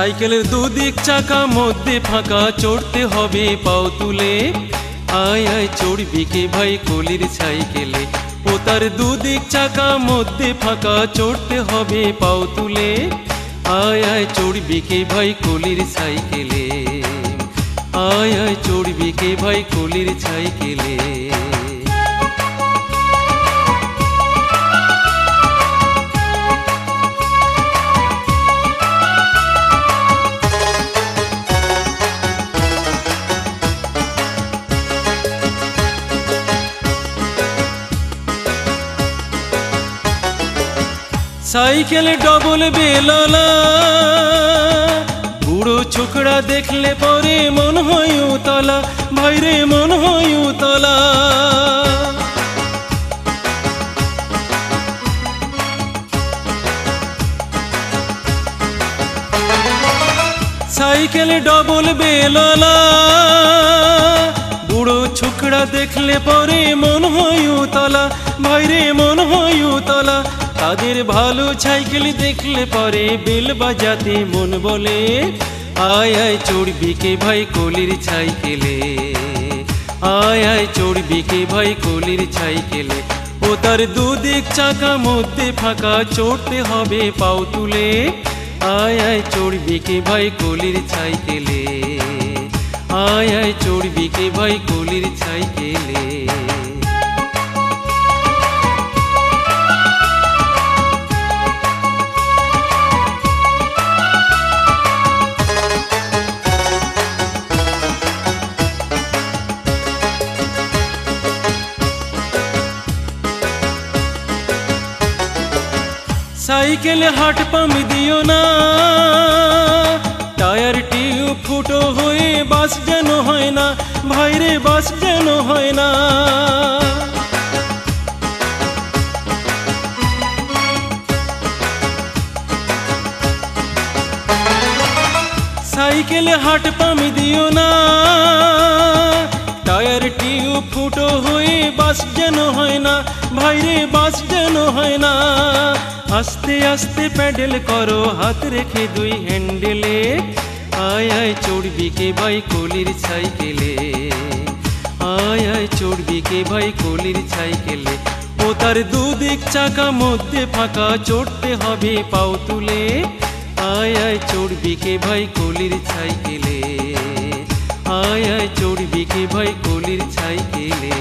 সাইকেলের দুদিক চাকা মধ্যে ফাঁকা, চড়তে হবে পাও তুলে। আয় আয় চড়বি কে ভাই কলির সাইকেলে, ও তার দুদিক চাকা মধ্যে ফাঁকা, চড়তে হবে পাও তুলে। আয় আয় চড়বি কে ভাই কলির সাইকেলে, আয় আয় চড়বি কে ভাই কলির সাইকেলে। সাইকেলে ডবল বেললা, বুড়ো ছোকরা দেখলে পরে মন হয় উতলা, ভাইরে মন হয় উতলা। সাইকেলে ডবল বেললা, বুড়ো ছোকরা দেখলে পরে মন হয় উতলা, ভাইরে মন হয় উতলা। তাদের ভালো সাইকেল দেখলে পরে বেল বাজাতে মন বলে, আয় আয় চড়বি কে ভাই কলির সাইকেলে, আয় আয় চড়বি কে ভাই কলির সাইকেলে। ও তার দুদিক চাকা মধ্যে ফাঁকা, চড়তে হবে পাও তুলে। আয় আয় চড়বি কে ভাই কলির সাইকেলে, আয় আয় চড়বি কে ভাই কলির সাইকেলে। সাইকেলে হাট পাম দিও না, টায়ার টিউব ফুটো হয়ে বাস যেন হয় না, ভাইরে বাস যেন হয় না। সাইকেলে হাট পাম দিও না, টায়ার টিউব ফুটো হয়ে বাস যেন হয় না, ভাইরে বাস যেন হয় না। আস্তে আস্তে প্যাডেল করো হাত রেখে দুই হ্যান্ডেলে, আয় আয় চড়বি কে ভাই কলির সাইকেলে, আয় আয় চড়বি কে ভাই কলির সাইকেলে। ও তার দুদিক চাকা মধ্যে ফাঁকা, চড়তে হবে পাও তুলে। আয় আয় চড়বি কে ভাই কলির সাইকেলে, আয় আয় চড়বি কে ভাই কলির সাইকেলে।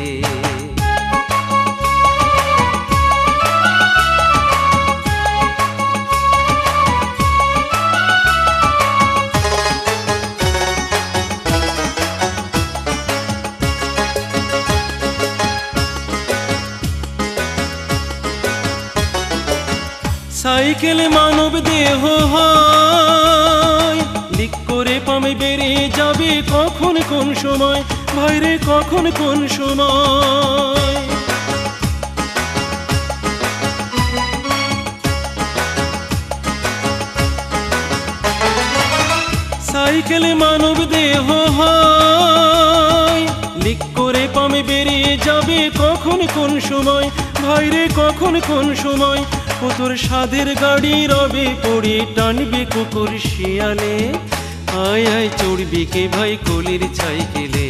সাইকেলে মানব দেহ হয়, লিক করে পামে বেড়ে যাবে কখন কোন সময়, ভাইরে কখন কোন সময়। সাইকেলে মানব দেহ হয়, লিক করে পামে বেড়ে যাবে কখন কোন সময়, ভাইরে কখন কোন সময়। ও তোর সাধের গাড়ি রবে পড়ে টানবে কুকুর শিয়ালে, আয় আয় চড়বি কে ভাই কলির সাইকেলে,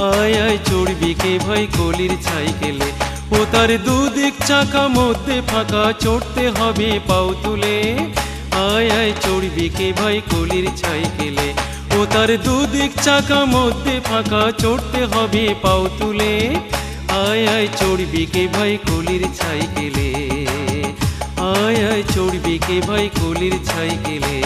আয় আয় চড়বি কে ভাই কলির সাইকেলে। ও তার দুদিক চাকা মধ্যে ফাঁকা, চড়তে হবে পাও তুলে। আয় আয় চড়বি কে ভাই কলির সাইকেলে, ও তার দুদিক চাকা মধ্যে ফাঁকা, চড়তে হবে পাও তুলে। আয় আয় চড়বি কে ভাই কলির সাইকেলে, আয় আয় চড়বি কে ভাই কলির সাইকেলে।